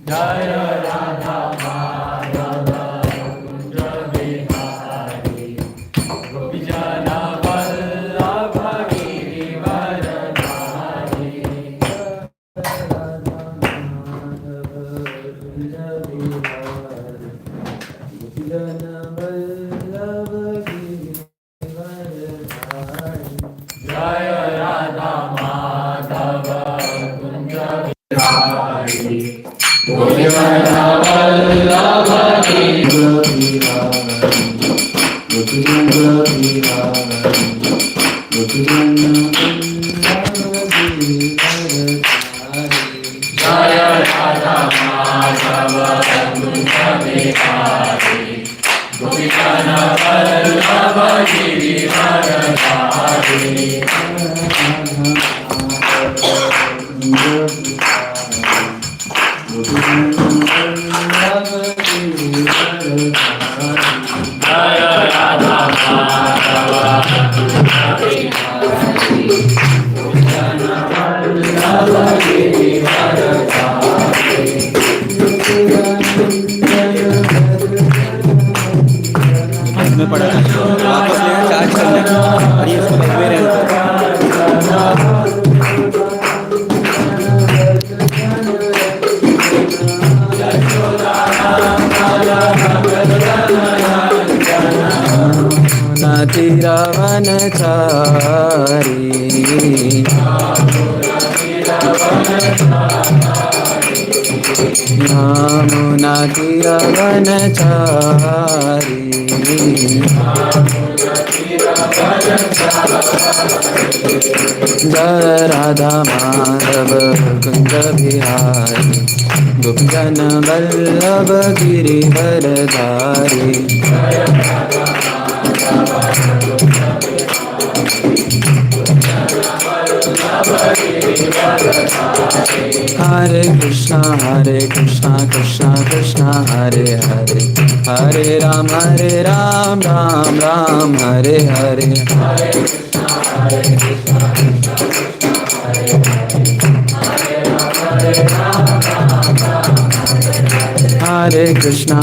Jai Radha Madhava Kunja Bihari Gopijana Vallabha Girivaradhari Jai Radha Madhava Kunja Bihari Gopijana Vallabha Jaya Radha Madhava Kunja Bihari Gopijana Vallabha Girivaradhari Jaya Radha Madhava Kunja Bihari Gopijana Vallabha Girivaradhari इसमें पड़ा था वापस लेना charge करना और ये इसको लगवे रहता नाती रावण चारी नामुना रावण चारी जय राधा माधव कुंज बिहारी गोपीजन वल्लभ गिरिवरधारी हरे कृष्णा कृष्णा कृष्णा हरे हरे हरे राम राम राम हरे हरे हरे कृष्णा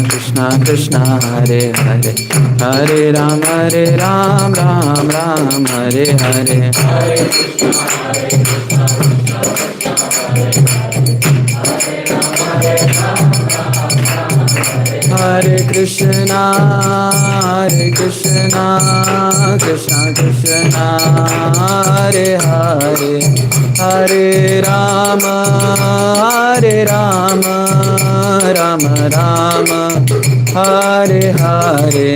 कृष्णा कृष्णा हरे हरे हरे राम राम हरे हरे हरे कृष्णा कृष्णा कृष्णा हरे हरे हरे राम राम राम हरे हरे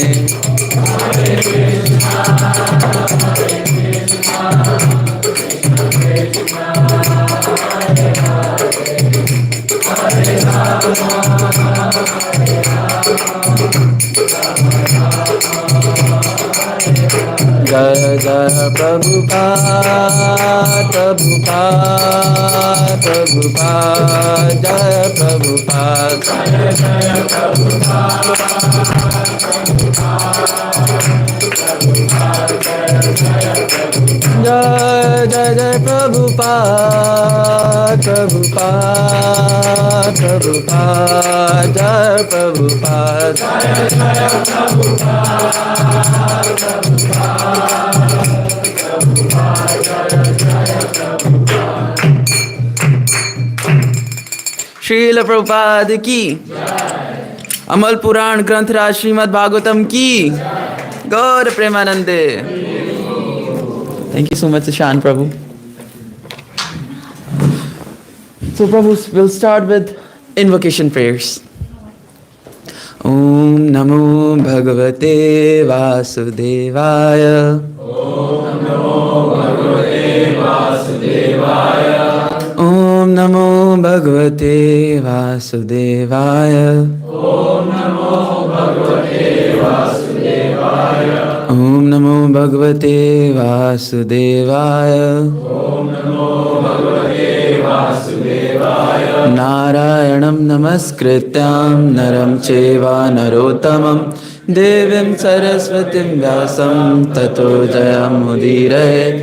जय जय प्रभुपाद प्रभुपाद प्रभुपाद जय प्रभुपाद जय जय जय प्रभुपाद प्रभुपाद प्रभुपाद जय प्रभुपाद श्रील प्रभुपाद की अमल पुराण ग्रंथ राज श्रीमद् भागवतम की गौर प्रेमानंदे। Thank you so much, Ishan Prabhu. So Prabhu, we'll start with invocation prayers. Om Namo Bhagavate Vasudevaya. Om Namo Bhagavate Vasudevaya. Om Namo Bhagavate Vasudevaya. Om Namo Bhagavate Vasudevaya. Om Namo Bhagavate Vasudevaya. Om Namo Bhagavate Vasudevaya. Narayanam Namaskrityam Naram Cheva Narottamam Devim Saraswatim Vyasam Tato Jayam Udirayet.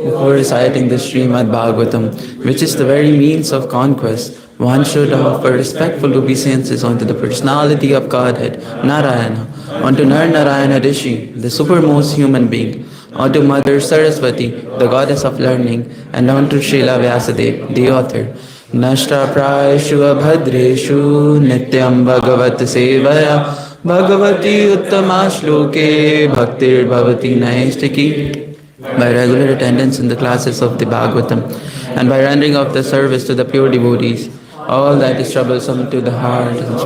before reciting the Srimad Bhagavatam, which is the very means of conquest, one should offer respectful obeisances unto the personality of Godhead, Narayana, unto Nar Narayana Rishi, the supermost human being, unto Mother Saraswati, the goddess of learning, and unto Srila Vyasadeva, the author. Nashta prayeshu abhadreshu nityam bhagavat sevaya bhagavati uttama shloke bhaktir bhavati naistiki. By regular attendance in the classes of the Bhagavatam and by rendering of the service to the pure devotees, all that is troublesome to the heart is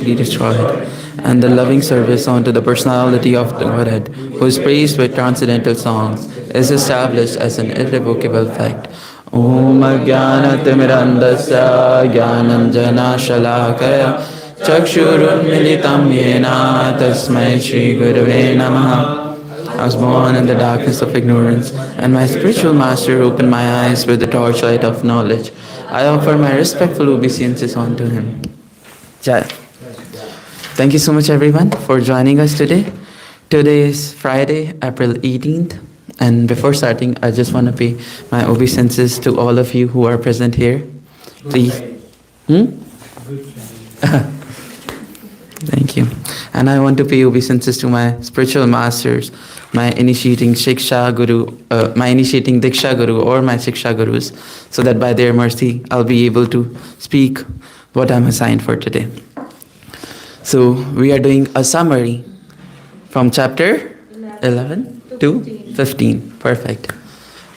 be destroyed, and the loving service unto the personality of the Godhead, who is praised with transcendental songs, is established as an irrevocable fact. Om Jnanatimirandasya Jnananjana Shalakaya Chakshurunmilitam Yena Tasmai Shri Gurave Namaha. I was born in the darkness of ignorance, and my spiritual master opened my eyes with the torchlight of knowledge. I offer my respectful obeisances unto him. Jai. Thank you so much everyone for joining us today. Today is Friday, April 18th. And before starting, I just want to pay my obeisances to all of you who are present here. Please. Thank you. And I want to pay obeisances to my spiritual masters, my initiating Shiksha Guru, my initiating Diksha Guru or my Shiksha Gurus, so that by their mercy, I'll be able to speak what I'm assigned for today. So we are doing a summary from chapter 11 to 15. Perfect.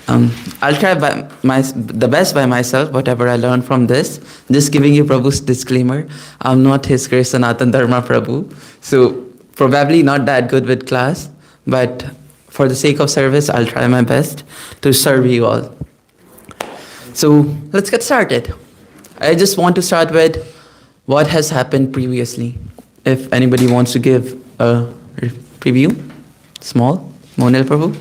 I'll try the best by myself, whatever I learned from this. Just giving you Prabhu's disclaimer. I'm not his Grace Sanatan Dharma Prabhu. So probably not that good with class. But for the sake of service, I'll try my best to serve you all. So let's get started. I just want to start with what has happened previously. If anybody wants to give a preview, small, Monil Prabhu.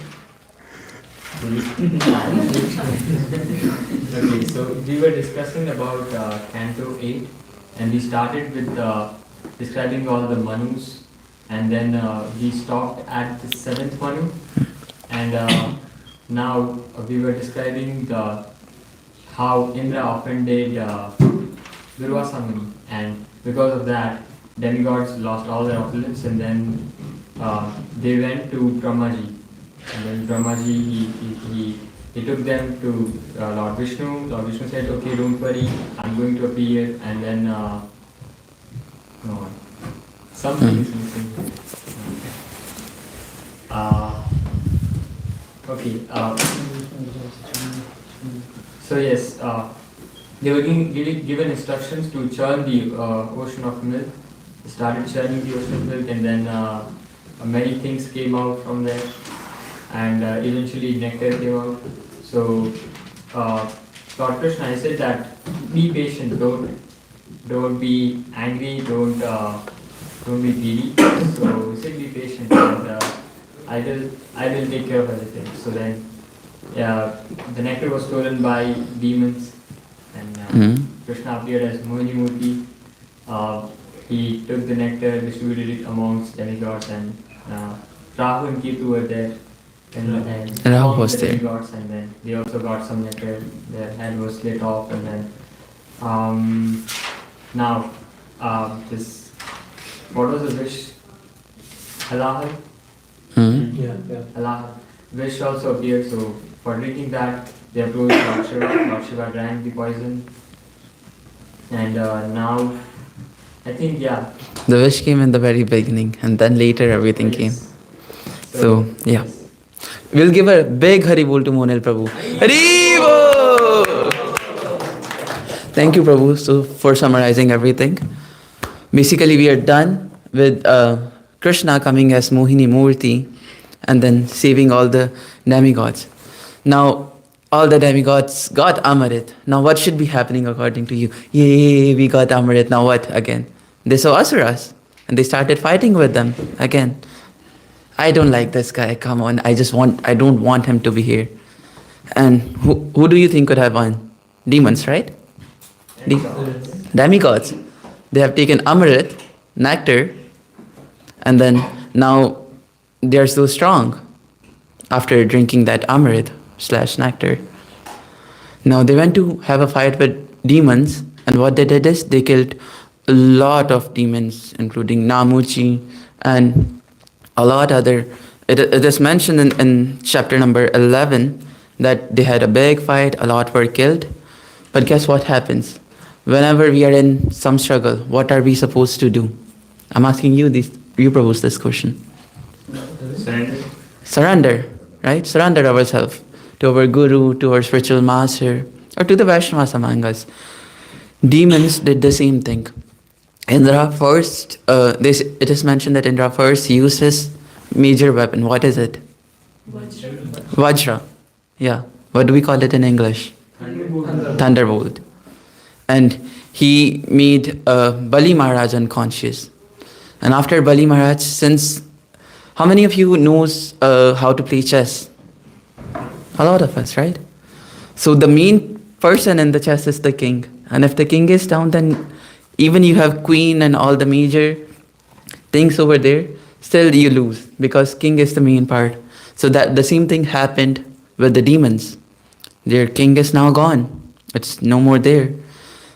Okay, so we were discussing about Canto 8, and we started with describing all the manus, and then we stopped at the 7th manu, and now we were describing how Indra offended Durvasa Muni, and because of that, demigods lost all their opulence, and then they went to Brahmaji. And then Brahmaji, he took them to Lord Vishnu. Lord Vishnu said, okay, don't worry, I'm going to appear. And then, something is missing here. Okay, so yes, they were given instructions to churn the ocean of milk. They started churning the ocean of milk, and then many things came out from there. And eventually nectar came out. So Lord Krishna, I said that be patient, don't be angry, don't be greedy. So he said be patient, and I will take care of everything. So then the nectar was stolen by demons, and Krishna appeared as Mohini Murti. He took the nectar, distributed it amongst demigods, and Rahu and Ketu were there. And Rahu was there. Demigods, and then they also got some nectar. Their head was slit off, and then now this, what was the wish? Halahal? Halahal. Wish also appeared. So for drinking that, they approached Lord Shiva. Lord Shiva drank the poison, and now I think the wish came in the very beginning, and then later everything came. So yeah. Yes. We'll give a big Hari Bol to Monil Prabhu. Hari Bol! Thank you, Prabhu, for summarizing everything. Basically, we are done with Krishna coming as Mohini Murti and then saving all the demigods. Now, all the demigods got Amrit. Now, what should be happening according to you? Yay, we got Amrit. Now what again? They saw Asuras and they started fighting with them again. I don't like this guy, come on, I don't want him to be here. And who do you think could have won? Demons, right? Demigods. They have taken Amrit, nectar, and then now they are so strong after drinking that Amrit. slash nectar. Now they went to have a fight with demons, and what they did is they killed a lot of demons, including Namuchi and a lot other. It is mentioned in chapter number 11 that they had a big fight, a lot were killed. But guess what happens? Whenever we are in some struggle, what are we supposed to do? I'm asking you you propose this question. Surrender. Surrender, right? Surrender ourselves to our guru, to our spiritual master, or to the Vaishnavas among us. Demons did the same thing. Indra first, it is mentioned that Indra first used his major weapon. What is it? Vajra. Yeah. What do we call it in English? Thunderbolt. And he made Bali Maharaj unconscious. And after Bali Maharaj, since how many of you knows how to play chess? A lot of us, right? So the main person in the chess is the king. And if the king is down, then even you have queen and all the major things over there, still you lose because king is the main part. So that the same thing happened with the demons. Their king is now gone. It's no more there.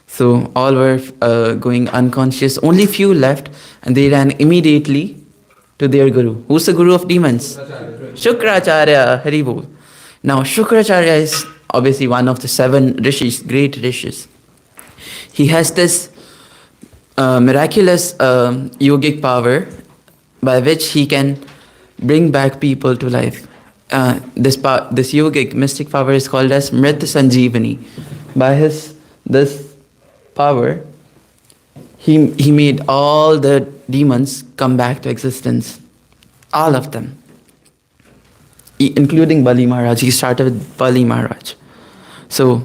So all were going unconscious. Only few left, and they ran immediately to their guru. Who's the guru of demons? Shukracharya. Hari Bol. Now Shukracharya is obviously one of the 7 rishis, great rishis. He has this miraculous yogic power by which he can bring back people to life. This yogic mystic power is called as Mrit Sanjeevani. By this power, he made all the demons come back to existence. All of them. Including Bali Maharaj. He started with Bali Maharaj. So,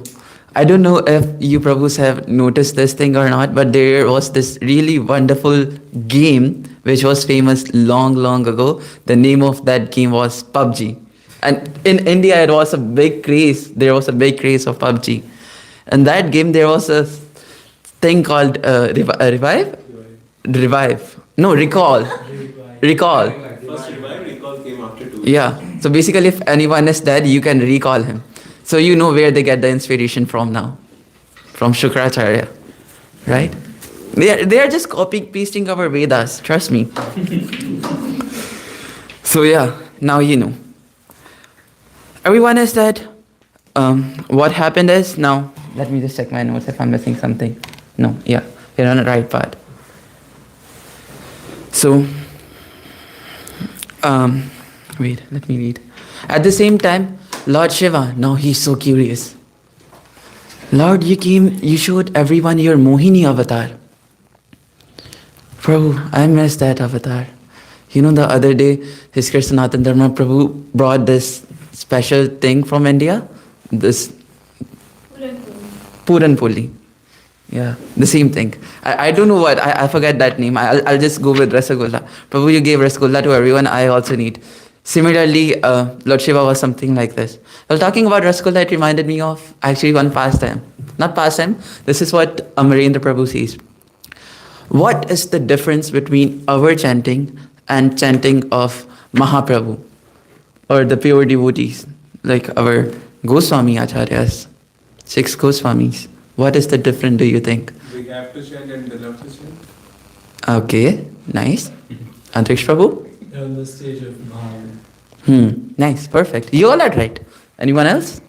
I don't know if you Prabhus have noticed this thing or not, but there was this really wonderful game which was famous long, long ago. The name of that game was PUBG. And in India, it was a big craze. There was a big craze of PUBG. And that game, there was a thing called Revive? Revive. No, Recall. Recall. First revive, recall came after 2 years. Yeah. So basically, if anyone is dead, you can recall him. So you know where they get the inspiration from now. From Shukracharya. Right? They are just copying, pasting our Vedas. Trust me. So yeah, now you know. Everyone is dead. What happened is, now, let me just check my notes if I'm missing something. No, yeah, we're on the right path. So, wait, let me read. At the same time, Lord Shiva, now he's so curious. Lord, you showed everyone your Mohini avatar. Prabhu, I missed that avatar. You know, the other day, His Sanatana Dharma Prabhu brought this special thing from India. This Puran Puli. Yeah, the same thing. I don't know what, I forget that name. I'll just go with Rasagulla. Prabhu, you gave Rasagulla to everyone, I also need. Similarly, Lord Shiva was something like this. While talking about Rasagulla, it reminded me of actually one pastime. Not pastime, this is what Amarendra Prabhu says. What is the difference between our chanting and chanting of Mahaprabhu? Or the pure devotees, like our Goswami Acharyas, 6 Goswamis. What is the difference, do you think? We have to chant and they love to chant. Okay, nice. Antrish Prabhu? They're on the stage of Mahavir. Nice, perfect. You all are right. Anyone else?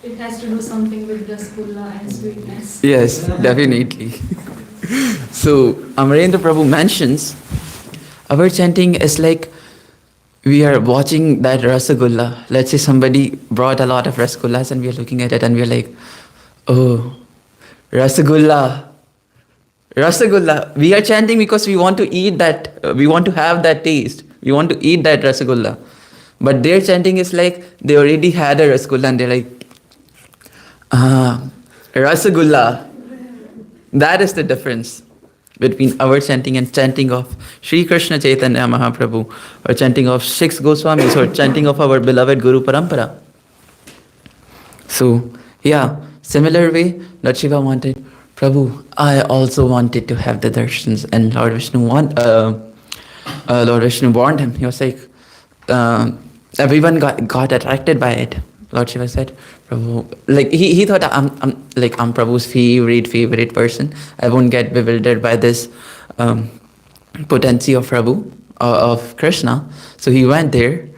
It has to do something with rasgulla and sweetness. Yes, definitely. So, Amarendra Prabhu mentions, our chanting is like we are watching that Rasagulla. Let's say somebody brought a lot of Rasagullas and we are looking at it and we are like, oh, Rasagulla. Rasagulla. We are chanting because we want to eat that, we want to have that taste. We want to eat that Rasagulla. But their chanting is like they already had a Rasagulla and they're like, Rasagulla. That is the difference between our chanting and chanting of Sri Krishna Chaitanya Mahaprabhu, or chanting of 6 Goswamis, or chanting of our beloved Guru Parampara. So, yeah, similar way, Lord Shiva wanted, Prabhu, I also wanted to have the darshans, and Lord Vishnu warned him. He was like, everyone got attracted by it. Lord Shiva said, Prabhu, like he thought I'm Prabhu's favorite person. I won't get bewildered by this potency of Prabhu, of Krishna. So he went there,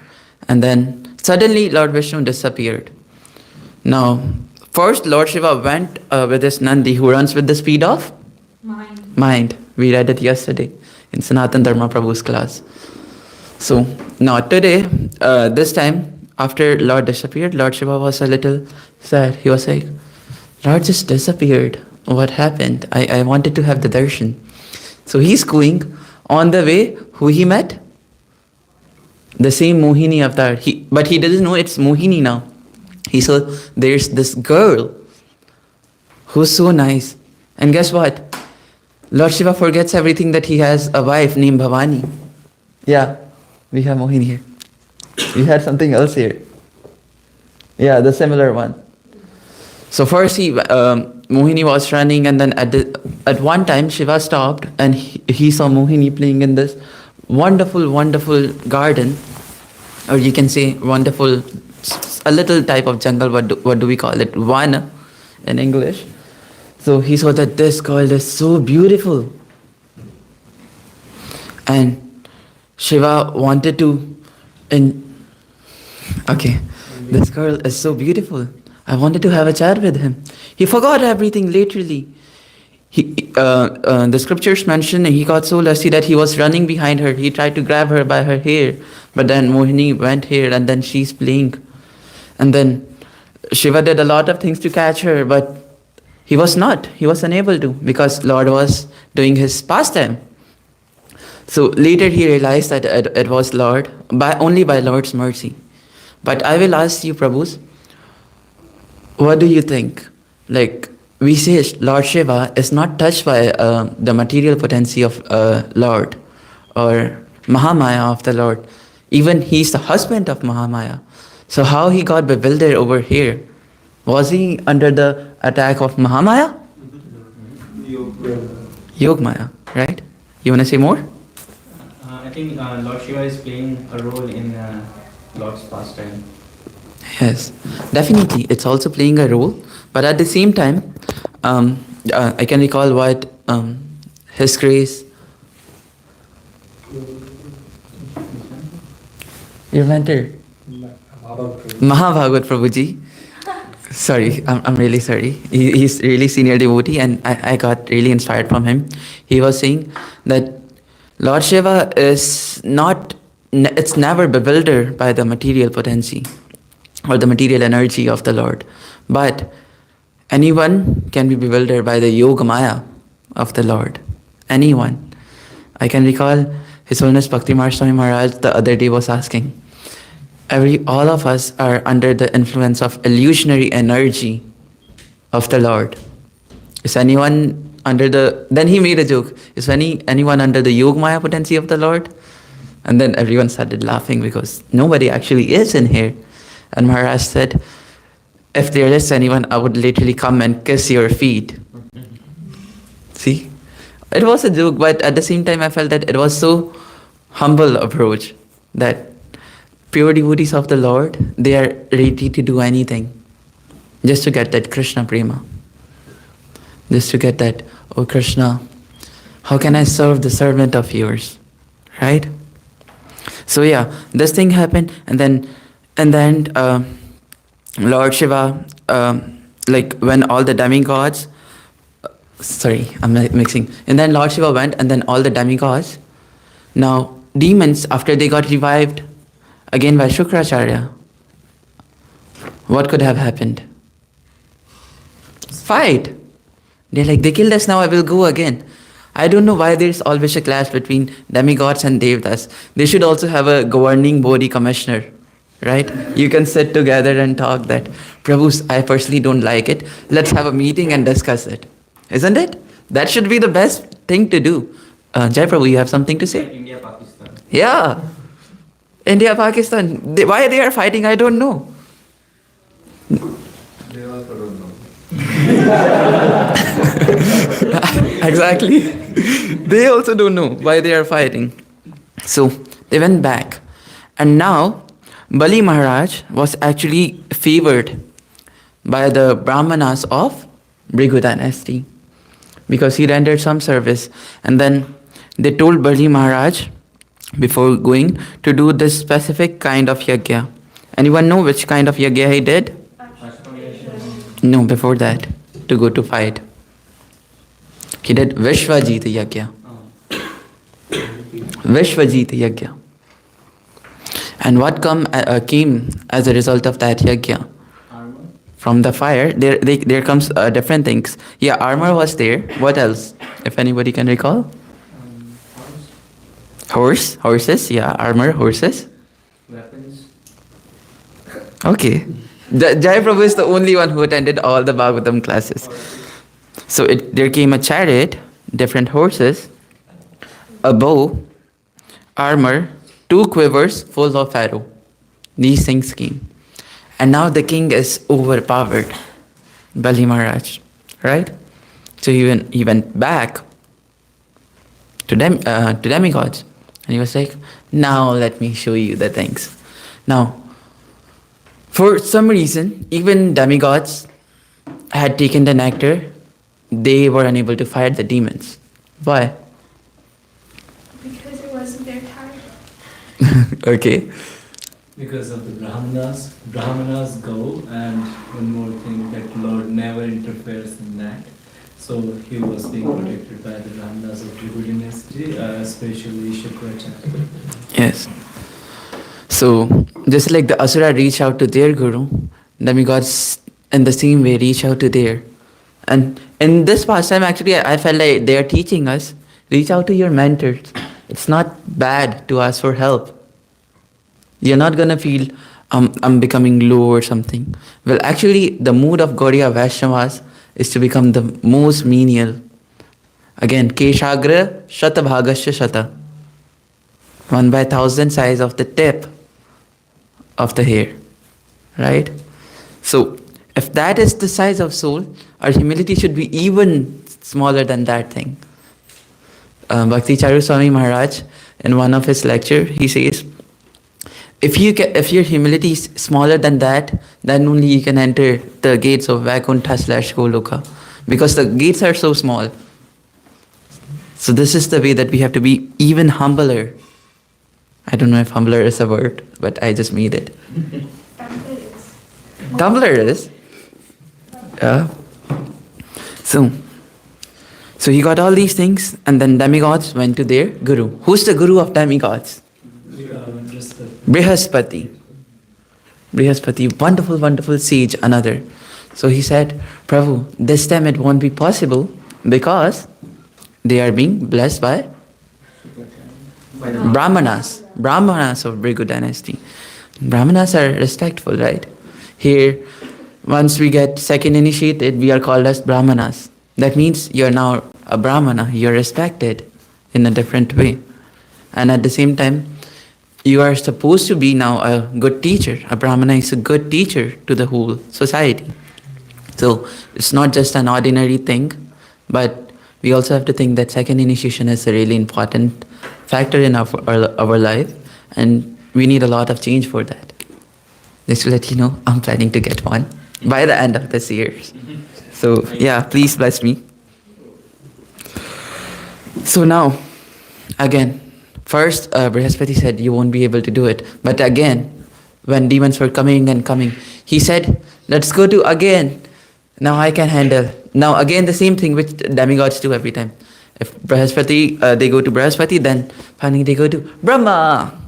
and then suddenly Lord Vishnu disappeared. Now, first Lord Shiva went with this Nandi who runs with the speed of mind. We read it yesterday in Sanatan Dharma Prabhu's class. So now today, this time, after Lord disappeared, Lord Shiva was a little sad. He was like, Lord just disappeared. What happened? I wanted to have the darshan. So he's going. On the way, who he met? The same Mohini avatar. But he doesn't know it's Mohini now. He saw there's this girl who's so nice. And guess what? Lord Shiva forgets everything that he has a wife named Bhavani. Yeah, we have Mohini here. We had something else here. Yeah, the similar one. So first Mohini was running, and then at one time Shiva stopped and he saw Mohini playing in this wonderful garden, or you can say wonderful, a little type of jungle. What do we call it? Vana in English. So he saw that this girl is so beautiful, and Shiva wanted to. Okay, this girl is so beautiful. I wanted to have a chat with him. He forgot everything literally. The scriptures mention he got so lusty that he was running behind her. He tried to grab her by her hair, but then Mohini went here, and then she's playing. And then Shiva did a lot of things to catch her, but he was unable to, because Lord was doing his pastime. So later he realized that it was Lord, only by Lord's mercy. But I will ask you, Prabhus, what do you think? Like, we say Lord Shiva is not touched by the material potency of Lord or Mahamaya of the Lord. Even he's the husband of Mahamaya. So how he got bewildered over here? Was he under the attack of Mahamaya? Yogmaya, right? You want to say more? I think Lord Shiva is playing a role in Lord's pastime. Yes, definitely. It's also playing a role. But at the same time, I can recall what His Grace, your mentor, Mahabhagat Prabhuji. Sorry, I'm really sorry. He's really senior devotee, and I got really inspired from him. He was saying that Lord Shiva is not, it's never bewildered by the material potency or the material energy of the Lord. But anyone can be bewildered by the Yoga Maya of the Lord. Anyone. I can recall His Holiness Bhakti Swami Maharaj the other day was asking, all of us are under the influence of illusionary energy of the Lord. Is anyone under the... Then he made a joke. Is anyone under the Yoga Maya potency of the Lord? And then everyone started laughing because nobody actually is in here. And Maharaj said, if there is anyone, I would literally come and kiss your feet. See? It was a joke, but at the same time I felt that it was so humble approach that pure devotees of the Lord, they are ready to do anything just to get that Krishna prema. Just to get that, oh Krishna, how can I serve the servant of yours? Right? So yeah, this thing happened, and then Lord Shiva, like when all the demigods, sorry, I'm mixing. And then Lord Shiva went, and then all the demigods, now demons, after they got revived again by Shukracharya, what could have happened? Fight. They're like, they killed us, now I will go again. I don't know why there's always a clash between demigods and devtas. They should also have a governing body commissioner, right? You can sit together and talk that, Prabhu, I personally don't like it. Let's have a meeting and discuss it. Isn't it? That should be the best thing to do. Jai Prabhu, you have something to say? India, Pakistan. Yeah. India, Pakistan. Why they are fighting, I don't know. They also don't know. Exactly. They also don't know why they are fighting. So they went back. And now Bali Maharaj was actually favored by the Brahmanas of Bhrigu dynasty because he rendered some service. And then they told Bali Maharaj before going to do this specific kind of yajna. Anyone know which kind of yajna he did? No, before that, to go to fight. He did Vishwajit yajna. Vishwajit yajna. And what came as a result of that yajna? From the fire, there comes different things. Yeah, armor was there. What else? If anybody can recall? Horses, yeah, armor, horses. Weapons. Okay. Jai Prabhu is the only one who attended all the Bhagavatam classes. So there came a chariot, different horses, a bow, armor, 2 quivers full of arrow. These things came. And now the king is overpowered, Bali Maharaj, right? So he went back to demigods. And he was like, now let me show you the things. Now, for some reason, even demigods had taken the nectar. They were unable to fight the demons. Why? Because it wasn't their time. Okay. Because of the Brahmanas. Brahmanas go, and one more thing, that Lord never interferes in that. So he was being protected by the Brahmanas of Bhrigu dynasty, especially Shukracharya. Yes. So, just like the Asura reach out to their guru, demigods in the same way reach out to their. And in this pastime, actually, I felt like they are teaching us, reach out to your mentors. It's not bad to ask for help. You're not going to feel, I'm becoming low or something. Well, actually, the mood of Gaudiya Vaishnavas is to become the most menial. Again, Keshagra Shata Bhagasya Shata. 1/1000 size of the tip of the hair. Right? So, if that is the size of soul, our humility should be even smaller than that thing. Bhakti Charu Swami Maharaj, in one of his lecture, he says, if your humility is smaller than that, then only you can enter the gates of Vaikuntha/Goloka. Because the gates are so small. So this is the way that we have to be even humbler. I don't know if humbler is a word, but I just made it. Tumbler is. Yeah. So he got all these things, and then demigods went to their guru. Who's the guru of demigods? Brihaspati. Brihaspati, wonderful, wonderful sage, another. So he said, Prabhu, this time it won't be possible because they are being blessed by Brahmanas of Bhrigu dynasty. Brahmanas are respectful, right? Here, once we get second initiated, we are called as Brahmanas. That means you're now a Brahmana, you're respected in a different way. And at the same time, you are supposed to be now a good teacher. A Brahmana is a good teacher to the whole society. So it's not just an ordinary thing, but we also have to think that second initiation is a really important factor in our life, and we need a lot of change for that. Just to let you know, I'm planning to get one by the end of this year. So yeah, please bless me. So now, again, first, Brihaspati said you won't be able to do it. But again, when demons were coming and coming, he said, let's go to again. Now I can handle. Now again, the same thing which demigods do every time. If Brihaspati, they go to Brihaspati, then finally they go to Brahma.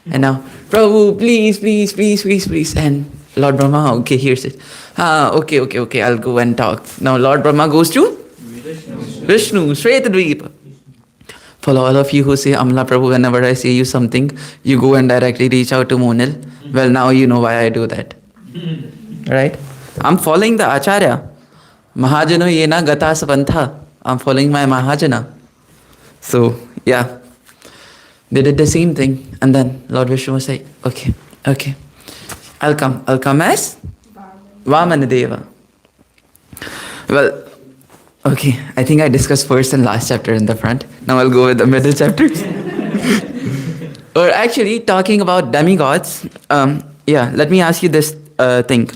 And now, Prabhu, please, please, please, please, please. And Lord Brahma, okay, here's it. Okay, I'll go and talk. Now Lord Brahma goes to Vishnu, Shvetadvipa. For all of you who say, Amala Prabhu, whenever I say you something, you go and directly reach out to Monil. Well, now you know why I do that. Right? I'm following the Acharya. Mahajano yena gata sapantha. I'm following my Mahajana. So, yeah. They did the same thing. And then Lord Vishnu was like, okay. I'll come as Vamanadeva. Well, okay, I think I discussed first and last chapter in the front. Now I'll go with the middle chapters. Or actually, talking about demigods, yeah, let me ask you this thing.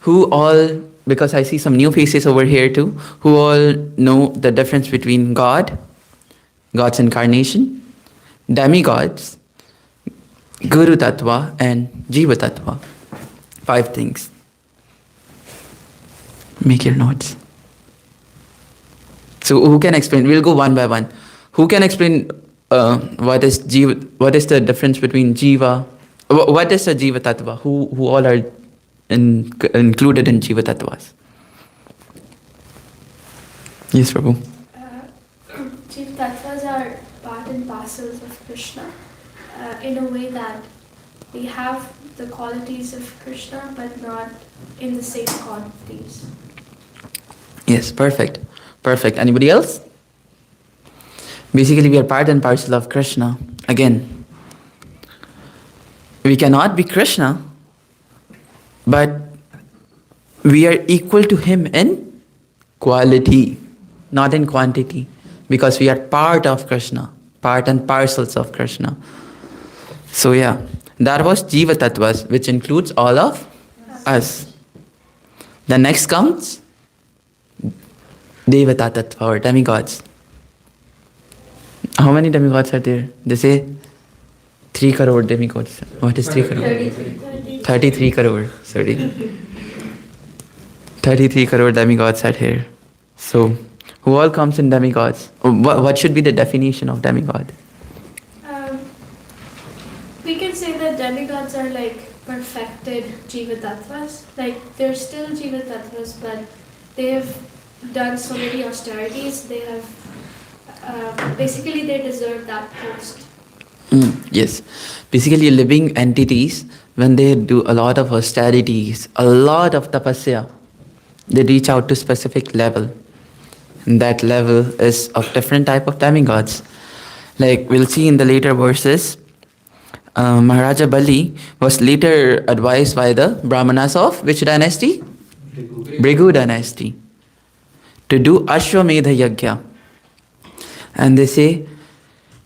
Who all, because I see some new faces over here too, who all know the difference between God, God's incarnation, demigods, Guru Tattva, and Jiva Tattva? 5 things. Make your notes. So who can explain? We'll go one by one. Who can explain what is Jiva, what is the difference between Jiva? What is a Jiva Tattva? Who all are included in Jiva Tattvas? Yes, Prabhu. Jiva Tattvas are part and parcels of Krishna in a way that we have the qualities of Krishna but not in the same quantities. Yes, perfect. Perfect. Anybody else? Basically, we are part and parcel of Krishna. Again, we cannot be Krishna, but we are equal to him in quality, not in quantity, because we are part of Krishna, part and parcels of Krishna. So yeah, that was Jiva Tattvas, which includes all of us. The next comes Devata Tattva, or demigods. How many demigods are there? They say 3 crore demigods. What is 3 crore? 33 crore. Sorry. 33 crore demigods are here. So, who all comes in demigods? What should be the definition of demigod? We can say that demigods are like perfected Jiva Tattvas. Like they're still Jiva Tattvas, but they have done so many austerities. They have basically they deserve that post. Yes. Basically, living entities, when they do a lot of austerities, a lot of tapasya, they reach out to specific level. And that level is of different type of demigods. Like we'll see in the later verses, Maharaja Bali was later advised by the Brahmanas of which dynasty? Bhrigu dynasty, to do Ashwamedha Yajna. And they say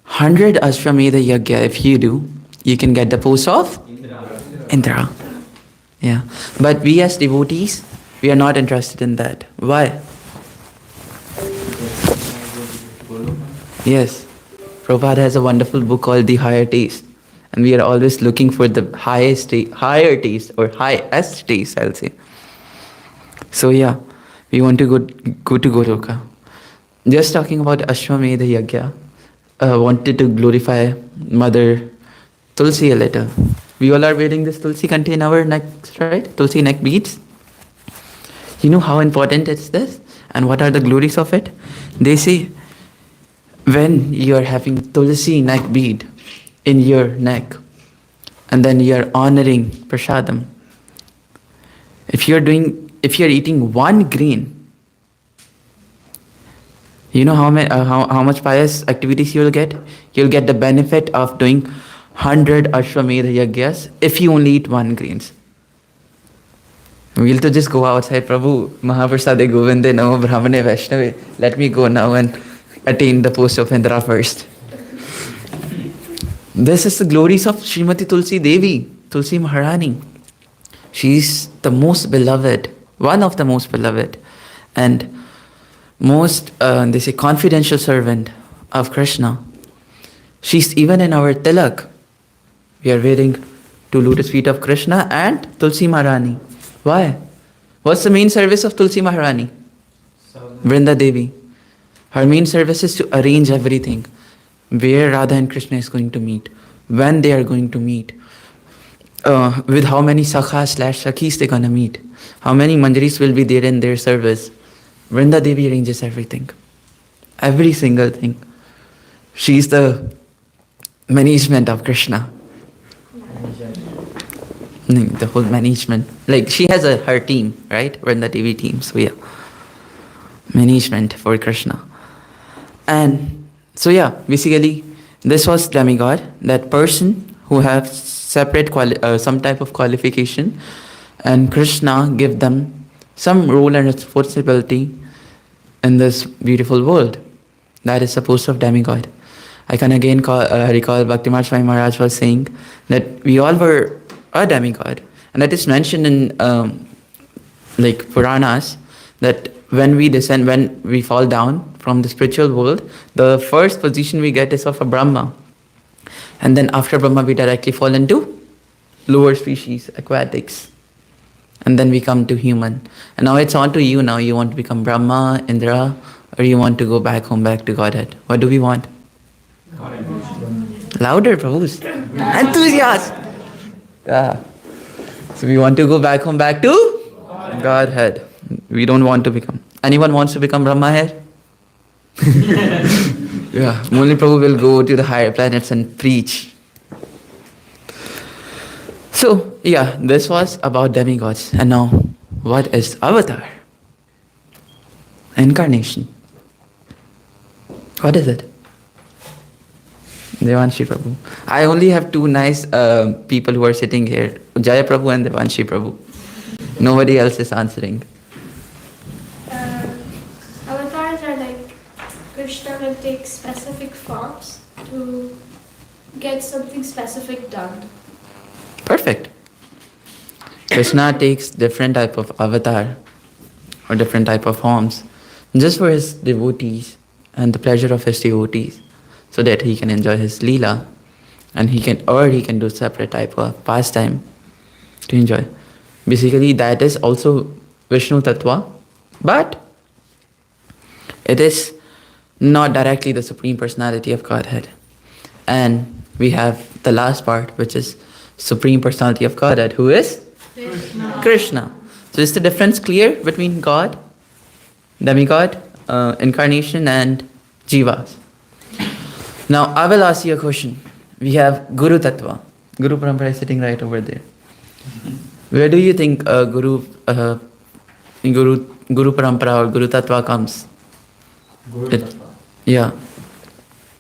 100 Ashwamedha Yajna if you do, you can get the post of Indra. Yeah. But we as devotees, we are not interested in that. Why? Yes. Prabhupada has a wonderful book called The Higher Taste. And we are always looking for the higher taste or highest taste, I'll say. So yeah, we want to go to Goloka. Just talking about Ashwamedha Yajna, wanted to glorify Mother Tulsi a little. We all are wearing this Tulsi kanti in our necks, right? Tulsi neck beads. You know how important it's this? And what are the glories of it? They say, when you are having Tulsi neck bead in your neck, and then you are honoring prasadam, if you're eating 1 grain, you know how much pious activities you'll get? You'll get the benefit of doing 100 Ashwamedha Yajnas if you only eat 1 grains. We'll to just go outside, Prabhu, Mahaprasade Govinde Namo Brahmane Vaishnave. Let me go now and attain the post of Indra first. This is the glories of Srimati Tulsi Devi, Tulsi Maharani. She's the most beloved, one of the most beloved, and most, they say, confidential servant of Krishna. She's even in our tilak. We are wearing 2 lotus feet of Krishna and Tulsi Maharani. Why? What's the main service of Tulsi Maharani? Vrinda Devi. Her main service is to arrange everything. Where Radha and Krishna is going to meet, when they are going to meet, with how many sakhas/sakhis they're going to meet, how many manjaris will be there in their service. Vrinda Devi arranges everything. Every single thing. She's the management of Krishna. The whole management. Like she has her team, right? Vrinda Devi team. So yeah. Management for Krishna. And so yeah, basically, this was demigod, that person who have separate some type of qualification, and Krishna give them some role and responsibility in this beautiful world. That is the post of demigod. I can again recall Bhaktimarga Swami Maharaj was saying that we all were a demigod. And that is mentioned in like Puranas, that when we descend, when we fall down from the spiritual world, the first position we get is of a Brahma. And then after Brahma, we directly fall into lower species, aquatics. And then we come to human. And now it's on to you now. You want to become Brahma, Indra, or you want to go back home, back to Godhead? What do we want? Louder, Prabhus. Enthusiast. Yeah. So we want to go back home, back to Godhead. We don't want to become. Anyone wants to become Brahma here? Yeah. Only Prabhu will go to the higher planets and preach. So, yeah, this was about demigods. And now, what is avatar? Incarnation. What is it? Devanshi Prabhu. I only have two nice people who are sitting here, Jaya Prabhu and Devanshi Prabhu. Nobody else is answering. Avatars are like Krishna will take specific forms to get something specific done. Perfect. Krishna takes different type of avatar or different type of forms just for his devotees and the pleasure of his devotees, so that he can enjoy his leela, and he can do separate type of pastime to enjoy. Basically, that is also Vishnu Tattva, but it is not directly the Supreme Personality of Godhead. And we have the last part, which is Supreme Personality of Godhead, who is Krishna. So is the difference clear between God, demigod, incarnation, and jivas? Now I will ask you a question. We have Guru Tattva. Guru Parampara is sitting right over there. Where do you think Guru Parampara or Guru Tattva comes? Yeah.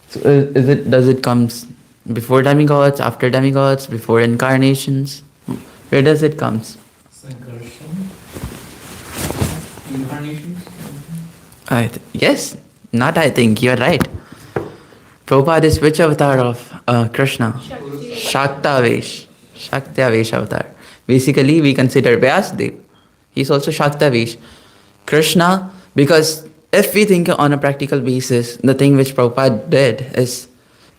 So does it comes before demigods, after demigods, before incarnations? Where does it comes? Incarnations? Yes, not I think, you're right. Prabhupada is which avatar of Krishna? Shaktavesh. Shaktavesh avatar. Basically, we consider Vyasadeva. He's also Shaktavesh. Krishna, because if we think on a practical basis, the thing which Prabhupada did is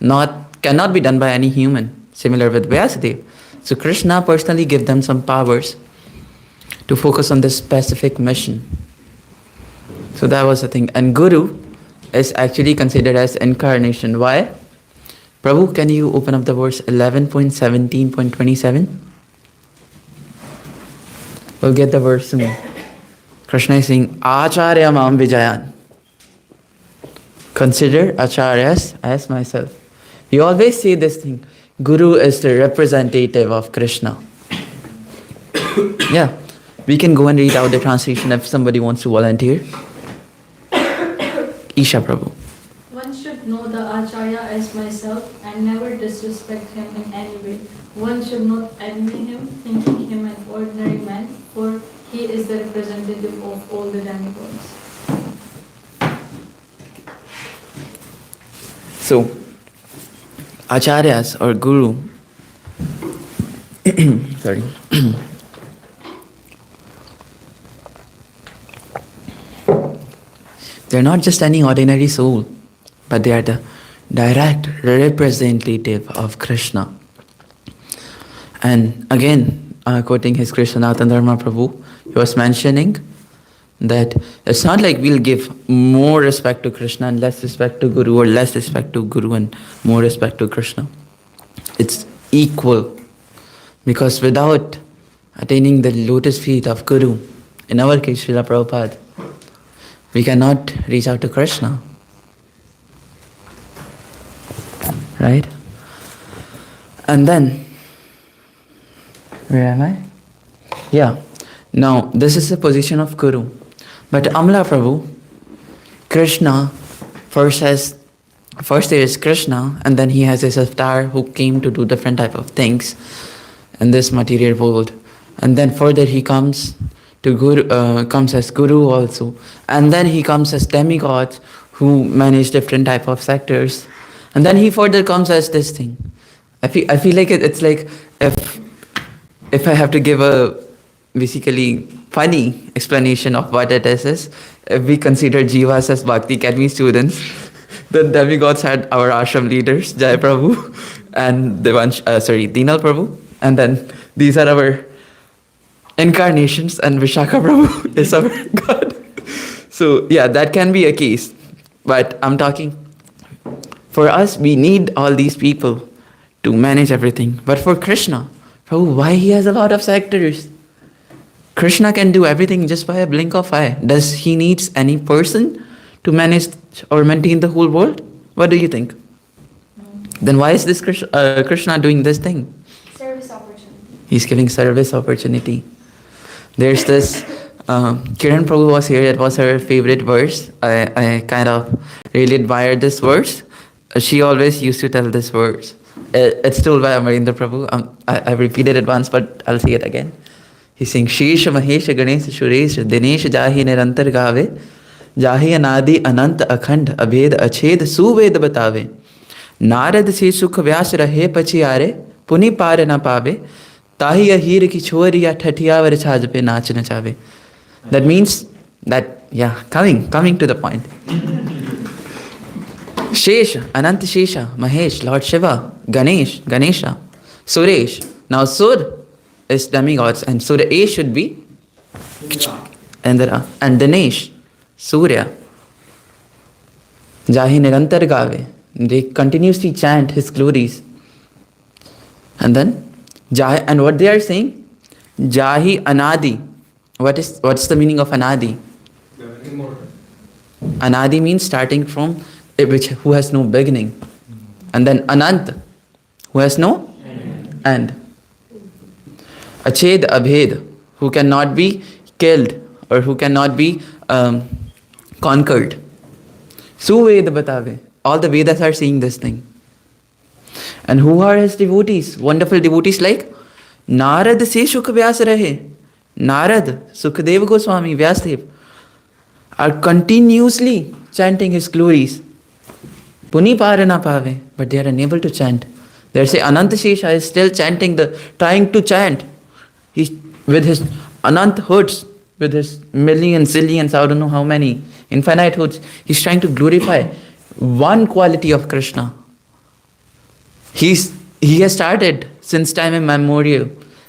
cannot be done by any human, similar with Vyasadeva. So Krishna personally gave them some powers to focus on this specific mission. So that was the thing. And Guru is actually considered as incarnation. Why? Prabhu, can you open up the verse 11.17.27? We'll get the verse soon. Krishna is saying, Acharya Mam Vijayan. Consider Acharyas as myself. You always say this thing. Guru is the representative of Krishna. Yeah. We can go and read out the translation if somebody wants to volunteer. Isha Prabhu. One should know the Acharya as myself and never disrespect him in any way. One should not envy him, thinking him an ordinary man, for he is the representative of all the demigods. So, Acharyas or Guru, sorry. They're not just any ordinary soul, but they are the direct representative of Krishna. And again, quoting his Krishnanathan Dharma Prabhu, he was mentioning that it's not like we'll give more respect to Krishna and less respect to Guru, or less respect to Guru and more respect to Krishna. It's equal. Because without attaining the lotus feet of Guru, in our case, Srila Prabhupada, we cannot reach out to Krishna. Right? And then, where am I? Yeah. Now, this is the position of Guru. But Amala Prabhu, Krishna, first there is Krishna, and then he has his avatar who came to do different type of things in this material world. And then further he comes to Guru, comes as Guru also. And then he comes as demigods who manage different type of sectors. And then he further comes as this thing. I feel like it's like if if I have to give a basically funny explanation of what it is if we consider Jivas as Bhakti Academy students, the demigods had our ashram leaders, Jai Prabhu and Dinal Prabhu, and then these are our incarnations, and Vishakha Prabhu is our god. So yeah, that can be a case. But I'm talking, for us, we need all these people to manage everything. But for Krishna, Prabhu, why he has a lot of sectors? Krishna can do everything just by a blink of eye. Does he needs any person to manage or maintain the whole world? What do you think? Then why is this Krishna doing this thing? Service opportunity. He's giving service opportunity. There's this, Kiran Prabhu was here, it was her favorite verse. I kind of really admired this verse. She always used to tell this verse. It's told by Amarendra Prabhu. I repeated it once, but I'll say it again. He's saying, Shesha Mahesha Ganesha Suresha Dinesh Jahi Nirantar Gave Jahi Anadi Anant Akhand Abhed Ached Suved Batave Narad Se Sukh Vyas Rahe Pachi Are Puni Par Na Pave Tahi Ahir Ki Choriya Thatiya Var Chhaj Pe Nach Na Chave. That means that, yeah, coming to the point. Shesha, Anant Shesha, Mahesh, Lord Shiva, Ganesha, Suresh. Now Sur is demigods, and Surya should be Indra, and Dinesh, Surya. Jahi Nirantar Gave. They continuously chant his glories. And then Jahi, and what they are saying? Jahi Anadi. What's the meaning of Anadi? Anadi means starting from who has no beginning. And then Anant, who has no end. Ached Abhed, who cannot be killed or who cannot be conquered. Suved Batave. All the Vedas are saying this thing. And who are his devotees? Wonderful devotees like Narad Se Shukh Vyas Rahe. Narad, Sukhdev Goswami, Vyasdev are continuously chanting his glories. Puni Parana Pave, but they are unable to chant. They say Anant Shesha is still trying to chant. He's with his Anant hoods, with his millions, zillions, I don't know how many, infinite hoods. He's trying to glorify one quality of Krishna. He has started since time immemorial,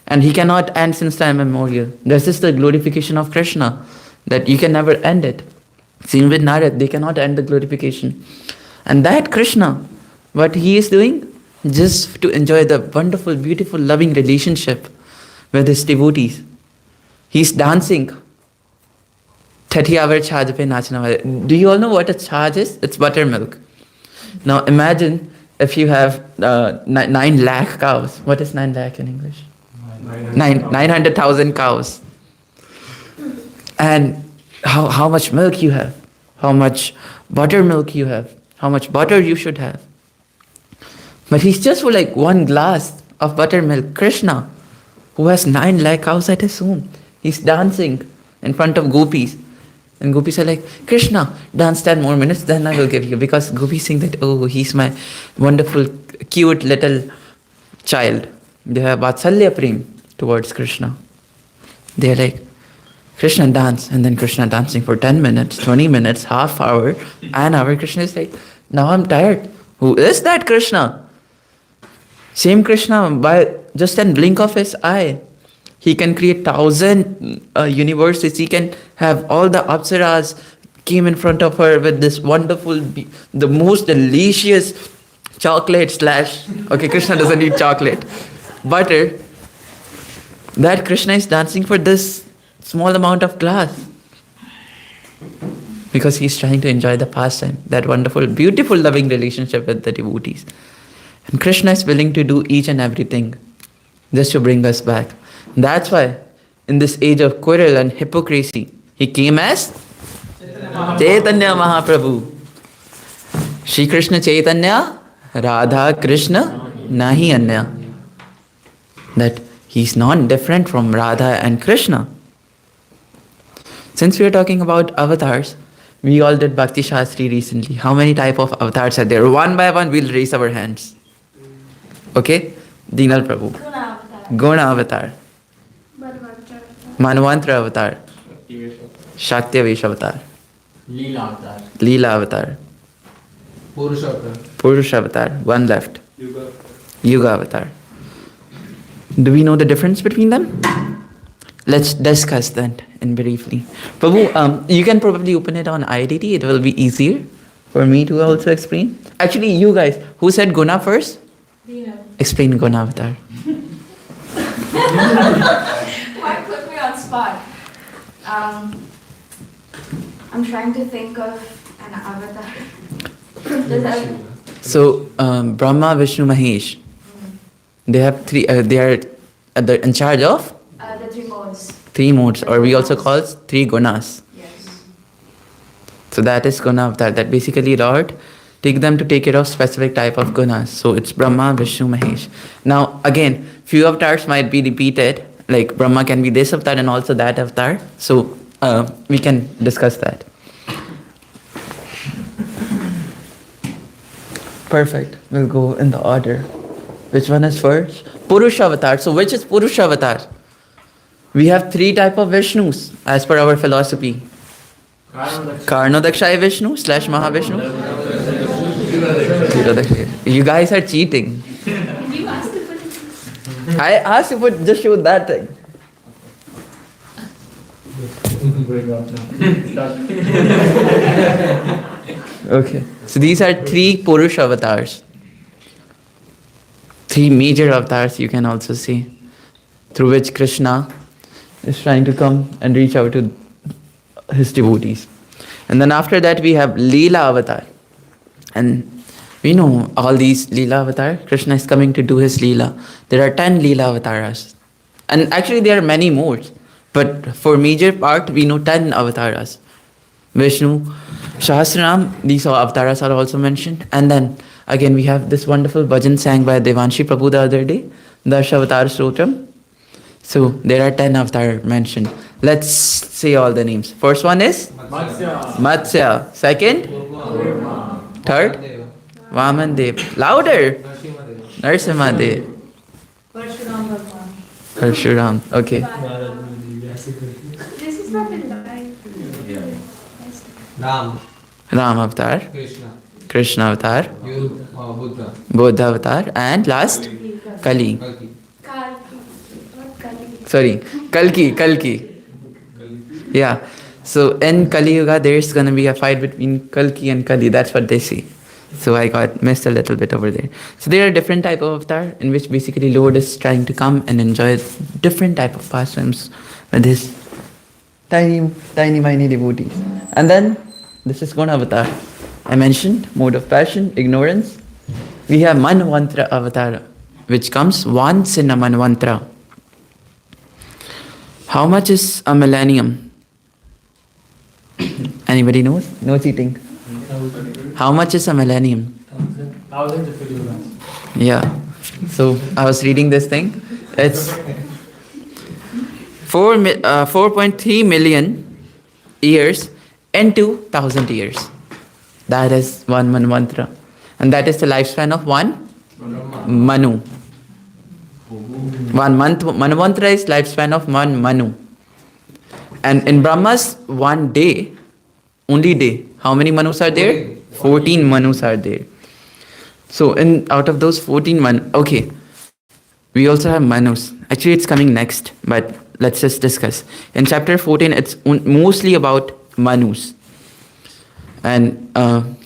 and he cannot end since time immemorial. This is the glorification of Krishna, that you can never end it. Same with Narad, they cannot end the glorification. And that Krishna, what he is doing, just to enjoy the wonderful, beautiful, loving relationship with his devotees. He's dancing. Thatiyavar chhaj pe nachna. Do you all know what a chhaj is? It's buttermilk. Now imagine if you have 9 lakh cows. What is 9 lakh in English? 900,000 cows. And how much milk you have, how much buttermilk you have, how much butter you should have. But he's just for like 1 glass of buttermilk. Krishna, who has 9 lakh cows at his home, he's dancing in front of gopis. And gopis are like, Krishna, dance 10 more minutes, then I will give you. Because gopis think that, oh, he's my wonderful, cute little child. They have Vatsalya Prem towards Krishna. They're like, Krishna dance, and then Krishna dancing for 10 minutes, 20 minutes, half hour, an hour. Krishna is like, now I'm tired. Who is that Krishna? Same Krishna, by just a blink of his eye, he can create 1,000 universes. He can have all the apsaras came in front of her with this wonderful, the most delicious chocolate / okay, Krishna doesn't eat chocolate, butter. That Krishna is dancing for this small amount of glass because he's trying to enjoy the pastime, that wonderful, beautiful, loving relationship with the devotees. And Krishna is willing to do each and everything just to bring us back. That's why in this age of quarrel and hypocrisy, he came as Chaitanya Mahaprabhu. Shri Krishna Chaitanya, Radha Krishna, Nahi Anya. That he's not different from Radha and Krishna. Since we are talking about avatars, we all did Bhakti Shastri recently. How many type of avatars are there? One by one, we'll raise our hands. Okay? Dinal Prabhu. Guna Avatar. Manvantra avatar. Shaktivesh avatar. Leela avatar. Leela avatar. Purusha avatar. One left. Yuga avatar. Do we know the difference between them? Let's discuss that in briefly. Prabhu, you can probably open it on IDT. It will be easier for me to also explain. Actually, you guys, who said Guna first? Yeah. Explain Guna avatar. Why put me on spot? I'm trying to think of an avatar. Does that- So, Brahma, Vishnu, Mahesh. They have three. They are in charge of the three modes. three modes, or we also call three gunas. Yes. So that is guna avatar. That basically Lord take them to take care of specific type of gunas. So it's Brahma, Vishnu, Mahesh. Now again, few avatars might be repeated. Like Brahma can be this avatar and also that avatar. So we can discuss that. Perfect. We'll go in the order. Which one is first? Purusha avatar. So which is Purusha avatar? We have three type of Vishnus as per our philosophy. Karnodakshaya Vishnu / Mahavishnu. You guys are cheating. You asked to put it. I asked you to just show that thing. Okay. So these are three Purusha avatars. Three major avatars you can also see, through which Krishna is trying to come and reach out to his devotees. And then after that we have Leela avatar. And we know all these Leela avatar, Krishna is coming to do his Leela. There are 10 Leela avatars. And actually there are many more. But for major part, we know 10 avatars. Vishnu, Sahasranam, these avatars are also mentioned. And then again we have this wonderful bhajan sang by Devanshi Prabhu the other day, Dash Avatar Stotram. So there are 10 avatars mentioned. Let's say all the names. First one is Matsya. Second? Third? Vaman Dev. Louder! Narsimha Dev. Parshuram Bhagwan. Parshuram. Okay. This is not in line. Ram Avatar. Krishna Avatar. Buddha Avatar. And last? Kali. Kalki. Not Kali. Sorry. Kalki. Yeah. So in Kali Yuga, there's going to be a fight between Kalki and Kali. That's what they say. So I got missed a little bit over there. So there are different type of avatar in which basically Lord is trying to come and enjoy different type of pastimes with his tiny devotees. And then this is Guna avatar. I mentioned mode of passion, ignorance. We have Manvantra avatar, which comes once in a Manvantra. How much is a millennium? Anybody knows? No cheating. How much is a millennium? Thousands of yugas. Yeah. So I was reading this thing. It's 4.3 million years into 1,000 years. That is one Manvantra. And that is the lifespan of one Manu. One month Manvantra is lifespan of one Manu. And in Brahma's one day, only day, how many Manus are there? 14 Manus are there. So out of those 14 Manus, okay, we also have Manus. Actually, it's coming next, but let's just discuss. In chapter 14, it's mostly about Manus. And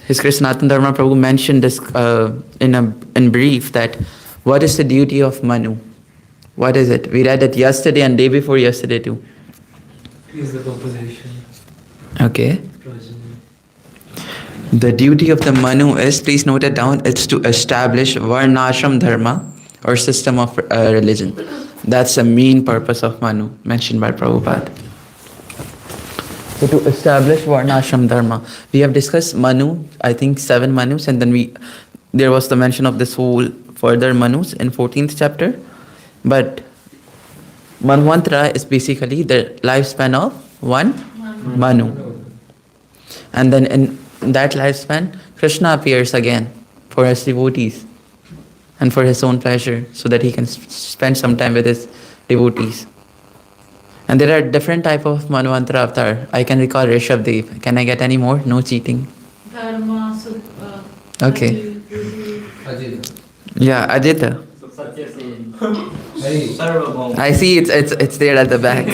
His Krishnatan Dharma Prabhu mentioned this in brief, that what is the duty of Manu? What is it? We read it yesterday and day before yesterday too. Is the composition. Okay. The duty of the Manu is, please note it down, it's to establish Varnashram Dharma or system of religion. That's the main purpose of Manu mentioned by Prabhupada. So to establish Varnashram Dharma, we have discussed Manu, I think 7 Manus, and then there was the mention of this whole further Manus in 14th chapter. But Manvantra is basically the lifespan of one Manu. And then in that lifespan, Krishna appears again for his devotees and for his own pleasure, so that he can spend some time with his devotees. And there are different type of Manvantara avatar. I can recall Rishabdev. Can I get any more? No cheating. Dharma, Okay. Yeah, Ajita. I see it's there at the back.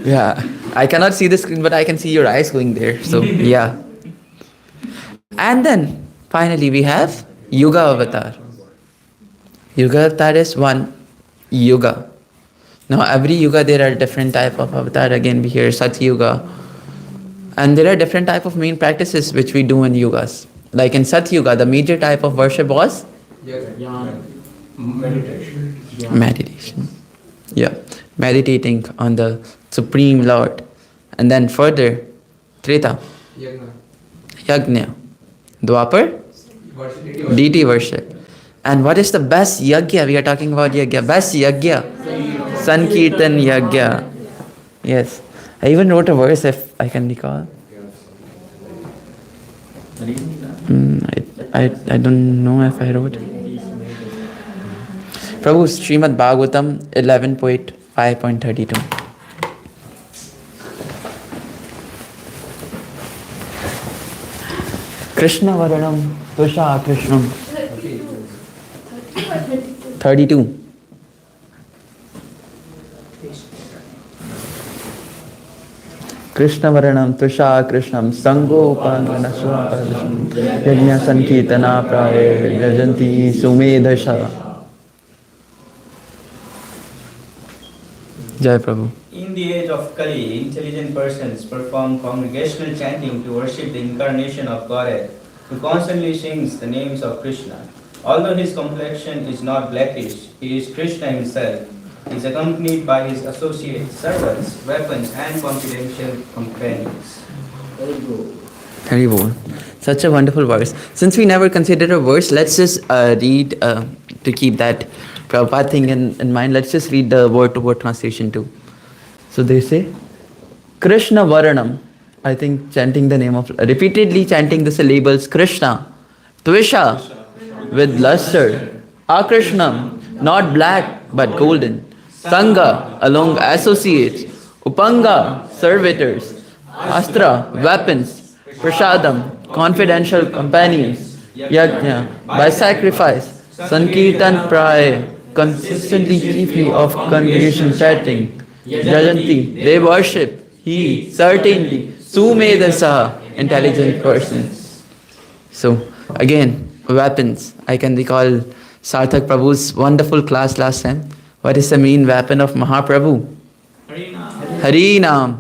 Yeah. I cannot see the screen, but I can see your eyes going there. So yeah. And then finally we have Yuga Avatar. Yuga Avatar is one Yuga. Now every Yuga there are different type of Avatar. Again we hear Sat Yuga. And there are different type of main practices which we do in Yugas. Like in Sat Yuga, the major type of worship was? Meditation. Yeah. Meditating on the Supreme Lord. And then further, Treta. Yajna. Dwapar? Deity worship. And what is the best yajna? We are talking about yajna. Best yajna. Sankirtan yajna. Yes. I even wrote a verse if I can recall. I don't know if I wrote. Prabhu, Srimad Bhagavatam 11.5.32. Krishna Varanam Tusha Krishnam. 32. Krishna Varanam Tusha Krishnam Sangopana Swapadam Yajna Sankirtana Praye Yajanti Sumedasha. Jai Prabhu. In the age of Kali, intelligent persons perform congregational chanting to worship the incarnation of Godhead, who constantly sings the names of Krishna. Although his complexion is not blackish, he is Krishna himself. He is accompanied by his associates, servants, weapons, and confidential companions. Very well. Such a wonderful verse. Since we never considered a verse, let's just read, to keep that Prabhupada thing in mind, let's just read the word-to-word translation too. So they say, Krishna Varanam, I think chanting the name of, repeatedly chanting the syllables Krishna, Tvisha, with luster, Akrishnam, not black but golden, Sangha, along associates, Upanga, servitors, Astra, weapons, Prasadam, confidential companions, Yajna, by sacrifice, Sankirtan Praye, consistently chiefly of congregation chanting, Jayanti, they worship, he, certainly, Sumedasa, intelligent persons. So, again, weapons. I can recall Sarthak Prabhu's wonderful class last time. What is the main weapon of Mahaprabhu? Harinam.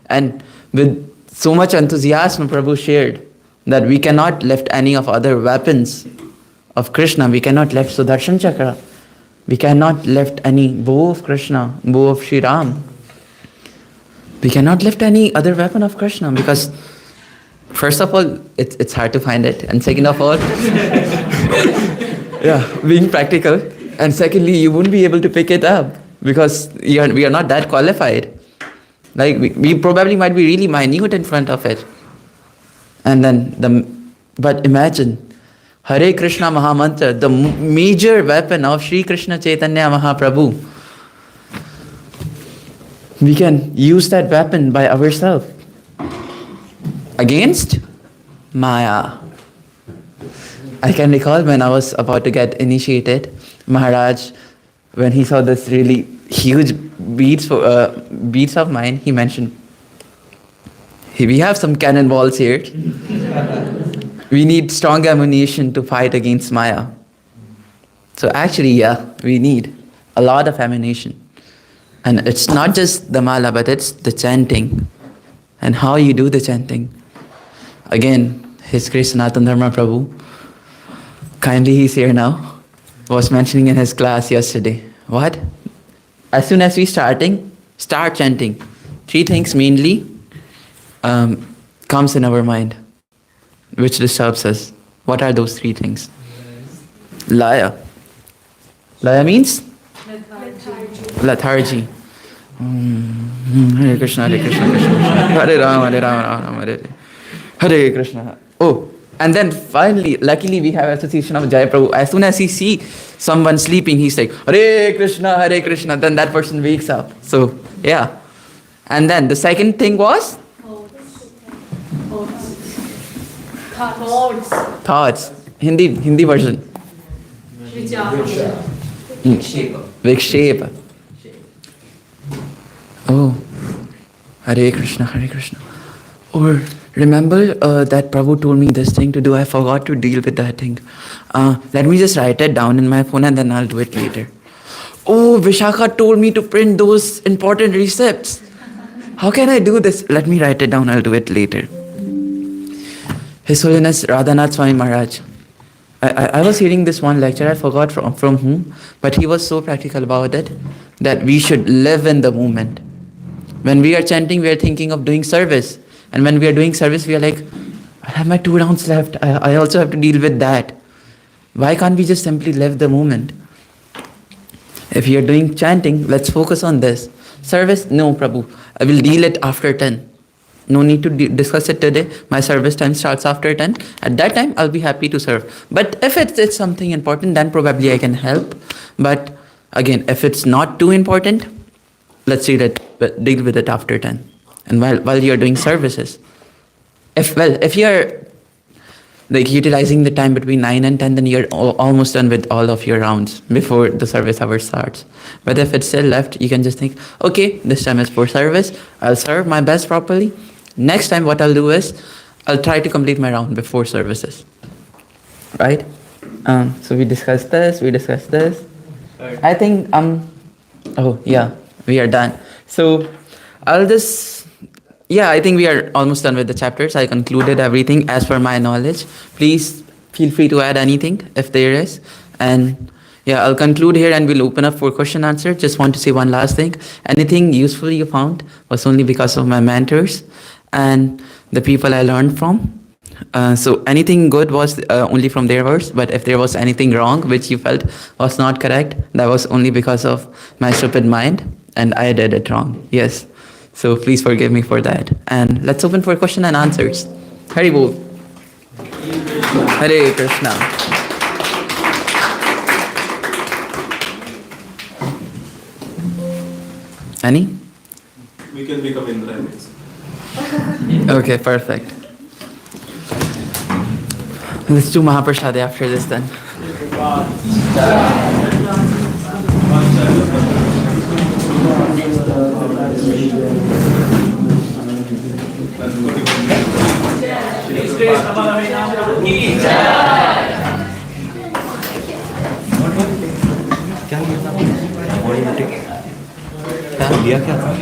And with so much enthusiasm, Prabhu shared that we cannot lift any of other weapons of Krishna. We cannot lift Sudarshan Chakra. We cannot lift any bow of Krishna, bow of Sri Ram. We cannot lift any other weapon of Krishna because, first of all, it's hard to find it. And second of all, yeah, being practical. And secondly, you wouldn't be able to pick it up because we are not that qualified. Like we probably might be really minute in front of it. And then but imagine, Hare Krishna Mahamantra, the major weapon of Sri Krishna Chaitanya Mahaprabhu. We can use that weapon by ourselves against Maya. I can recall when I was about to get initiated, Maharaj, when he saw this really huge beads of mine, he mentioned, hey, we have some cannonballs here. We need strong ammunition to fight against Maya. So actually, yeah, we need a lot of ammunition. And it's not just the mala, but it's the chanting and how you do the chanting. Again, His Grace Sanatana Dharma Prabhu, kindly he's here now, was mentioning in his class yesterday. What? As soon as we start chanting, three things mainly comes in our mind, which disturbs us. What are those three things? Laya. Laya means? Lethargy. Hare Krishna, Hare Krishna, Krishna Krishna. Hare Rama, Hare Rama, Rama Rama, Hare Hare Krishna. Oh, and then finally, luckily we have association of Jai Prabhu. As soon as he see someone sleeping, he's like, Hare Krishna, then that person wakes up. So Yeah. And then the second thing was thoughts. Hindi version. Vikshepa. Oh, Hare Krishna, Hare Krishna. Or remember that Prabhu told me this thing to do. I forgot to deal with that thing. Let me just write it down in my phone and then I'll do it later. Oh, Vishakha told me to print those important receipts. How can I do this? Let me write it down. I'll do it later. His Holiness Radhanath Swami Maharaj. I was hearing this one lecture. I forgot from whom, but he was so practical about it that we should live in the moment. When we are chanting, we are thinking of doing service. And when we are doing service, we are like, I have my 2 rounds left. I also have to deal with that. Why can't we just simply live the moment? If you are doing chanting, let's focus on this. Service, no, Prabhu. I will deal it after 10. No need to discuss it today. My service time starts after 10. At that time, I'll be happy to serve. But if it's something important, then probably I can help. But again, if it's not too important, let's deal with it after 10. And while you're doing services. If you're like utilizing the time between 9 and 10, then you're almost done with all of your rounds before the service hour starts. But if it's still left, you can just think, okay, this time is for service. I'll serve my best properly. Next time what I'll do is, I'll try to complete my round before services. Right? So we discussed this. Right. I think, oh yeah, we are done. So I think we are almost done with the chapters. I concluded everything as per my knowledge. Please feel free to add anything if there is. And yeah, I'll conclude here and we'll open up for question answer. Just want to say one last thing. Anything useful you found was only because of my mentors and the people I learned from. So anything good was only from their words, but if there was anything wrong which you felt was not correct, that was only because of my stupid mind and I did it wrong. Yes. So please forgive me for that. And let's open for question and answers. Hari Bol. Hare Krishna. Any? We can become Indranis. Okay, perfect. Let's do Mahaprasad after this then. क्या लिया था?